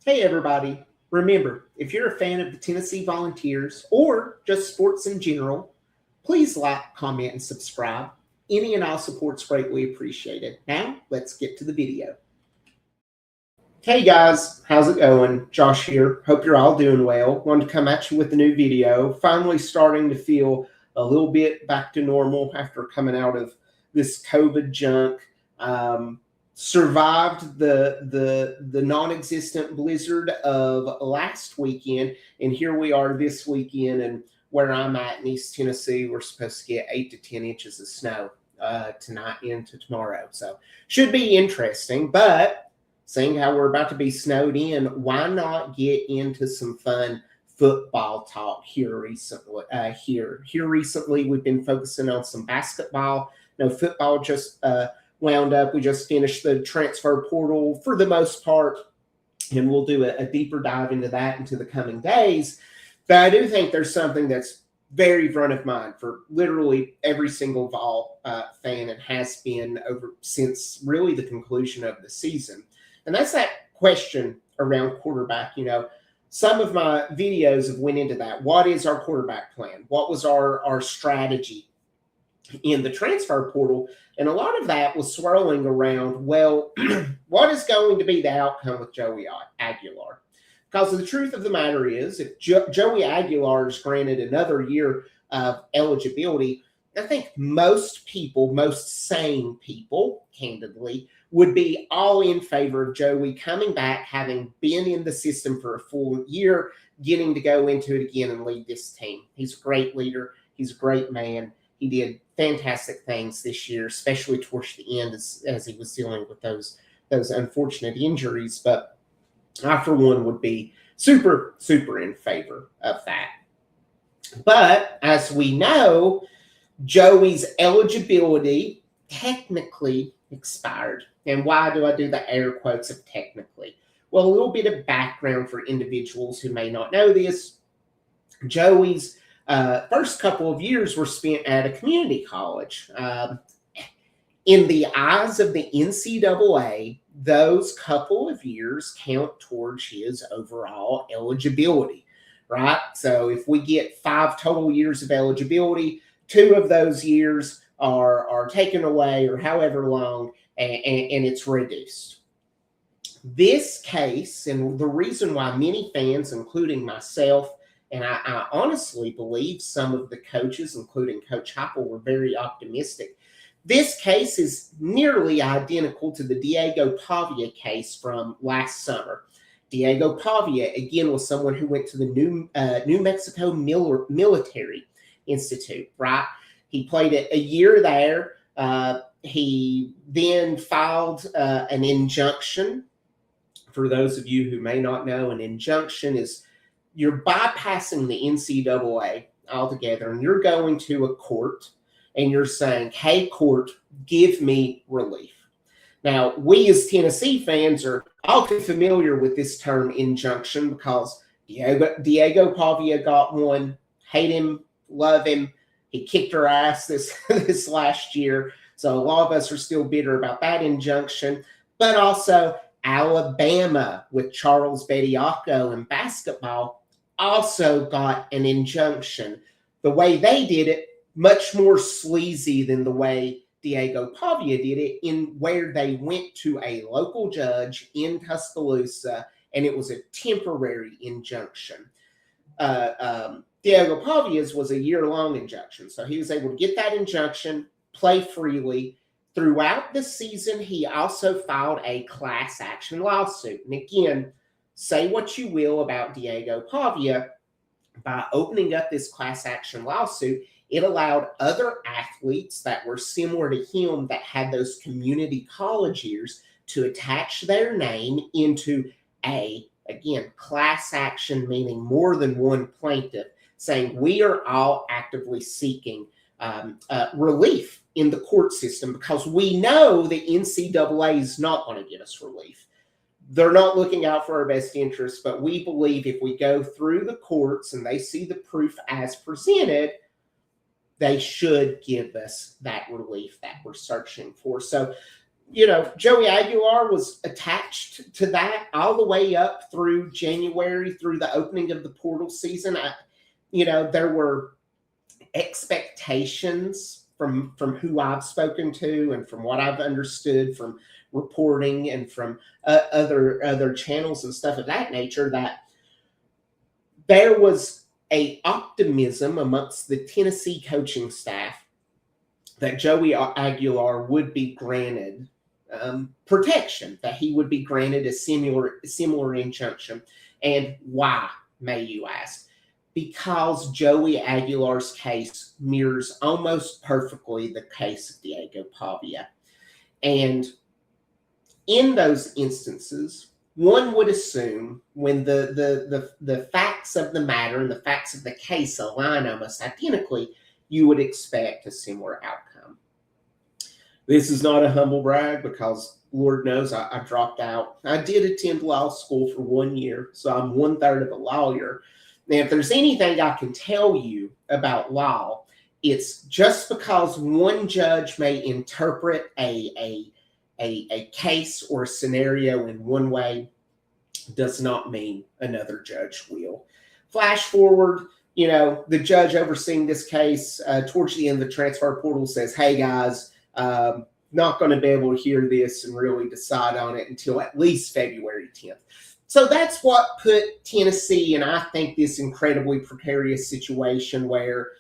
Hey, everybody. Remember, if you're a fan of the Tennessee Volunteers or just sports in general, please like, comment, and subscribe. Any and all support's greatly appreciated. Now, let's get to the video. Hey guys, how's it going? Josh here. Hope you're all doing well. Wanted to come at you with a new video. Finally starting to feel a little bit back to normal after coming out of this COVID junk. Survived the non-existent blizzard of last weekend, and here we are this weekend. And where I'm at in East Tennessee, we're supposed to get 8 to 10 inches of snow tonight into tomorrow. So should be interesting. But seeing how we're about to be snowed in, why not get into some fun football talk here recently? Here recently, we've been focusing on some basketball. No, football just wound up. We just finished the transfer portal for the most part, and we'll do a deeper dive into that into the coming days. But I do think there's something that's very front of mind for literally every single Vol fan, and has been over since really the conclusion of the season. And that's that question around quarterback. You know, some of my videos have went into that. What is our quarterback plan? What was our strategy in the transfer portal? And a lot of that was swirling around, well, what is going to be the outcome with Joey Aguilar? Because the truth of the matter is, if Joey Aguilar is granted another year of eligibility, I think most people, most sane people, candidly, would be all in favor of Joey coming back, having been in the system for a full year, getting to go into it again and lead this team. He's a great leader. He's a great man. He did fantastic things this year, especially towards the end as he was dealing with those unfortunate injuries. But I, for one, would be super, super in favor of that. But as we know, Joey's eligibility technically expired. And why do I do the air quotes of technically? Well, a little bit of background for individuals who may not know this. Joey's first couple of years were spent at a community college. In the eyes of the NCAA, those couple of years count towards his overall eligibility, right? So if we get 5 total years of eligibility, 2 of those years are taken away, or however long, and it's reduced. This case, and the reason why many fans, including myself, and I honestly believe some of the coaches, including Coach Heupel, were very optimistic. This case is nearly identical to the Diego Pavia case from last summer. Diego Pavia, again, was someone who went to the New Mexico Military Institute, right? He played a year there. He then filed an injunction. For those of you who may not know, an injunction is you're bypassing the NCAA altogether, and you're going to a court, and you're saying, hey, court, give me relief. Now, we as Tennessee fans are all too familiar with this term injunction because Diego Pavia got one. Hate him, love him. He kicked our ass this last year. So a lot of us are still bitter about that injunction. But also Alabama with Charles Bediako in basketball also got an injunction. The way they did it, much more sleazy than the way Diego Pavia did it, in where they went to a local judge in Tuscaloosa, and it was a temporary injunction. Diego Pavia's was a year-long injunction, so he was able to get that injunction, play freely. Throughout the season, he also filed a class action lawsuit. And again, say what you will about Diego Pavia, by opening up this class action lawsuit, it allowed other athletes that were similar to him that had those community college years to attach their name into again, class action, meaning more than one plaintiff, saying we are all actively seeking relief in the court system because we know the NCAA is not going to give us relief. They're not looking out for our best interests, but we believe if we go through the courts and they see the proof as presented, they should give us that relief that we're searching for. So Joey Aguilar was attached to that all the way up through January, through the opening of the portal season. There were expectations from who I've spoken to and from what I've understood from reporting and from other channels and stuff of that nature, that there was a optimism amongst the Tennessee coaching staff that Joey Aguilar would be granted protection, that he would be granted a similar injunction. And why, may you ask? Because Joey Aguilar's case mirrors almost perfectly the case of Diego Pavia. And in those instances, one would assume when the facts of the matter and the facts of the case align almost identically, you would expect a similar outcome. This is not a humble brag, because Lord knows I dropped out. I did attend law school for 1 year, so I'm 1/3 of a lawyer. Now, if there's anything I can tell you about law, it's just because one judge may interpret a case or a scenario in one way does not mean another judge will. Flash forward, the judge overseeing this case towards the end of the transfer portal says, hey guys, not going to be able to hear this and really decide on it until at least February 10th. So that's what put Tennessee in, I think, this incredibly precarious situation where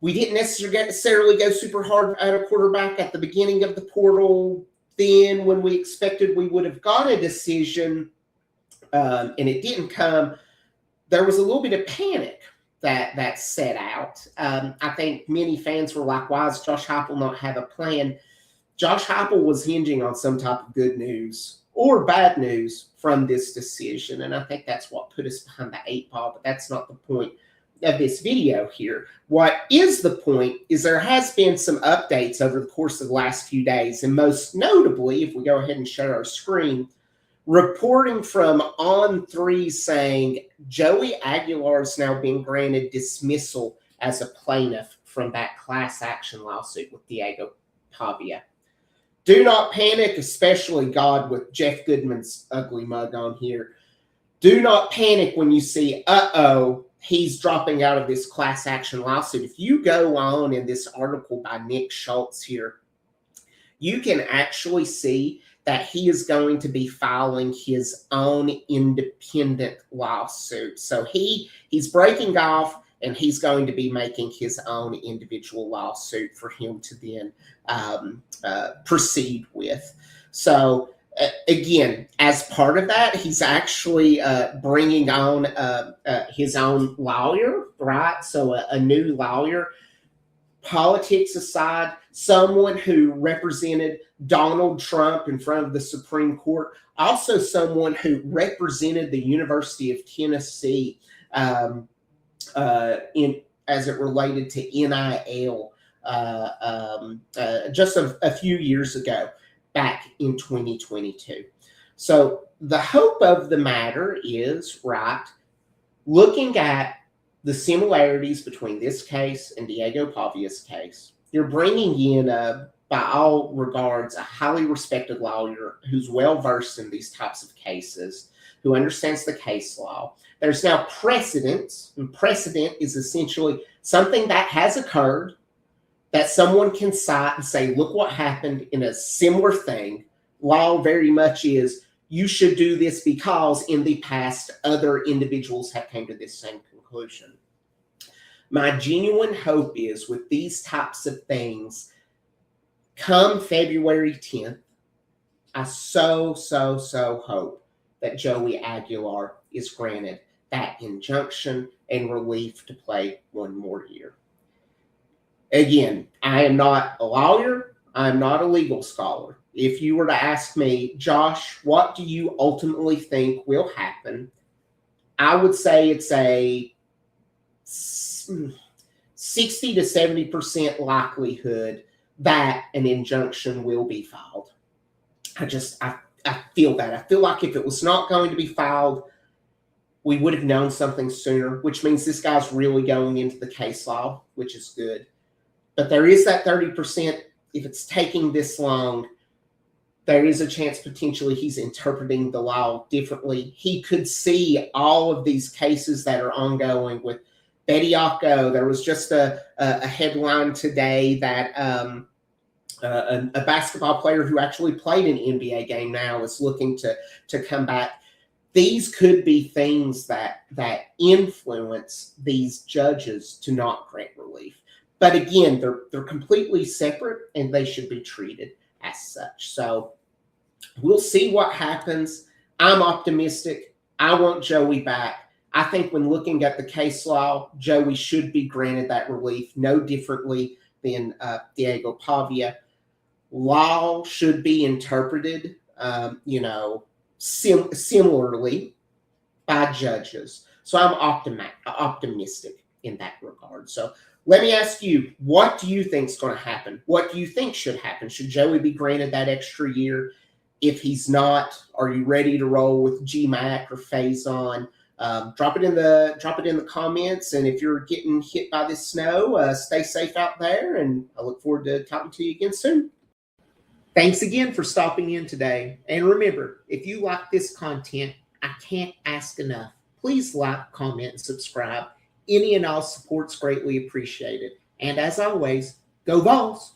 we didn't necessarily go super hard at a quarterback at the beginning of the portal. Then when we expected we would have got a decision and it didn't come, there was a little bit of panic that set out. I think many fans were like, why does Josh Heupel not have a plan? Josh Heupel was hinging on some type of good news or bad news from this decision. And I think that's what put us behind the 8 ball, but that's not the point of this video here. What is the point is there has been some updates over the course of the last few days, and most notably, if we go ahead and share our screen, reporting from On3 saying Joey Aguilar is now being granted dismissal as a plaintiff from that class action lawsuit with Diego Pavia. Do not panic, especially God with Jeff Goodman's ugly mug on here. Do not panic when you see, he's dropping out of this class action lawsuit. If you go on in this article by Nick Schultz here, you can actually see that he is going to be filing his own independent lawsuit. So he's breaking off, and he's going to be making his own individual lawsuit for him to then proceed with. So again, as part of that, he's actually bringing on his own lawyer, right? So a new lawyer. Politics aside, someone who represented Donald Trump in front of the Supreme Court, also someone who represented the University of Tennessee in as it related to NIL just a few years ago, back in 2022. So the hope of the matter is, right, looking at the similarities between this case and Diego Pavia's case, you're bringing in, by all regards, a highly respected lawyer who's well-versed in these types of cases, who understands the case law. There's now precedent, and precedent is essentially something that has occurred that someone can cite and say, look what happened in a similar thing. Law very much is, you should do this because in the past, other individuals have come to this same conclusion. My genuine hope is, with these types of things, come February 10th, I so hope that Joey Aguilar is granted that injunction and relief to play 1 more year. Again, I am not a lawyer. I'm not a legal scholar. If you were to ask me, Josh, what do you ultimately think will happen? I would say it's a 60 to 70% likelihood that an injunction will be filed. I feel that. I feel like if it was not going to be filed, we would have known something sooner, which means this guy's really going into the case law, which is good. But there is that 30%. If it's taking this long, there is a chance potentially he's interpreting the law differently. He could see all of these cases that are ongoing with Bediako. There was just a headline today that a basketball player who actually played an NBA game now is looking to come back. These could be things that influence these judges to not grant relief. But again, they're completely separate and they should be treated as such. So we'll see what happens. I'm optimistic. I want Joey back. I think when looking at the case law, Joey should be granted that relief no differently than Diego Pavia. Law should be interpreted, similarly by judges. So I'm optimistic in that regard. So let me ask you, what do you think is going to happen? What do you think should happen? Should Joey be granted that extra year? If he's not, are you ready to roll with GMAC or Faison? Drop it in the comments. And if you're getting hit by this snow, stay safe out there. And I look forward to talking to you again soon. Thanks again for stopping in today. And remember, if you like this content, I can't ask enough. Please like, comment, and subscribe. Any and all support's greatly appreciated. And as always, go Vols!